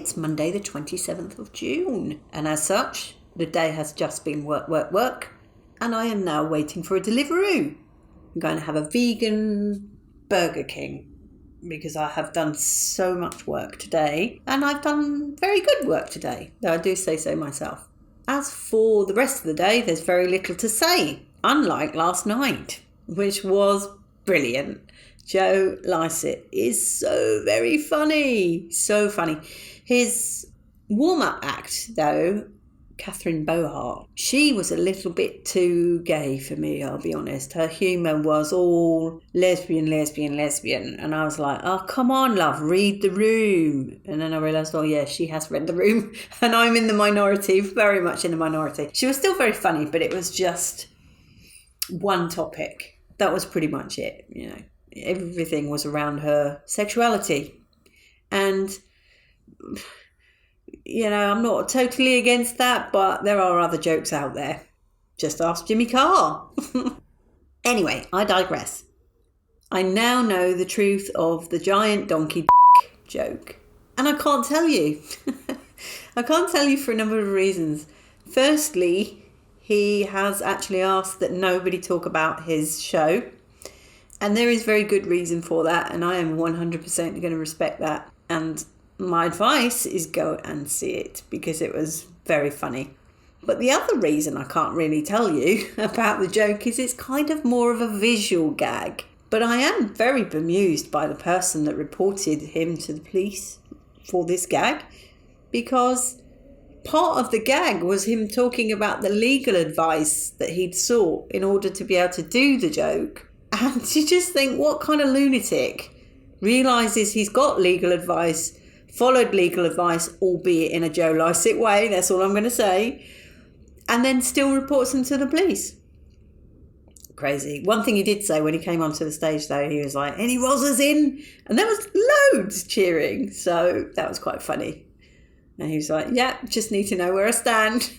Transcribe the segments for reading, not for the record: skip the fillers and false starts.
It's Monday the 27th of June, and as such, the day has just been work, and I am now waiting for a Deliveroo. I'm going to have a vegan Burger King because I have done so much work today, and I've done very good work today, though I do say so myself. As for the rest of the day, there's very little to say, unlike last night, which was brilliant. Joe Lycett is so very funny. So funny. His warm-up act, though, Catherine Bohart, she was a little bit too gay for me, I'll be honest. Her humour was all lesbian. And I was like, oh, come on, love, read the room. And then I realised, oh, yeah, she has read the room. And I'm in the minority, very much in the minority. She was still very funny, but it was just one topic. That was pretty much it, you know. Everything was around her sexuality. And, you know, I'm not totally against that, but there are other jokes out there. Just ask Jimmy Carr. Anyway, I digress. I now know the truth of the giant donkey joke. And I can't tell you. I can't tell you for a number of reasons. Firstly, he has actually asked that nobody talk about his show. And there is very good reason for that, and I am 100% going to respect that. And my advice is go and see it, because it was very funny. But the other reason I can't really tell you about the joke is it's kind of more of a visual gag. But I am very bemused by the person that reported him to the police for this gag, because part of the gag was him talking about the legal advice that he'd sought in order to be able to do the joke. And you just think, what kind of lunatic realises he's got legal advice, followed legal advice, albeit in a Joe Lycett way, that's all I'm going to say, and then still reports him to the police. Crazy. One thing he did say when he came onto the stage, though, he was like, any Rozzers in? And there was loads cheering, so that was quite funny. And he was like, yeah, just need to know where I stand.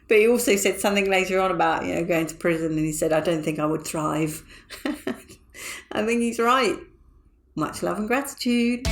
But he also said something later on about, you know, going to prison, and he said, I don't think I would thrive. I think he's right. Much love and gratitude.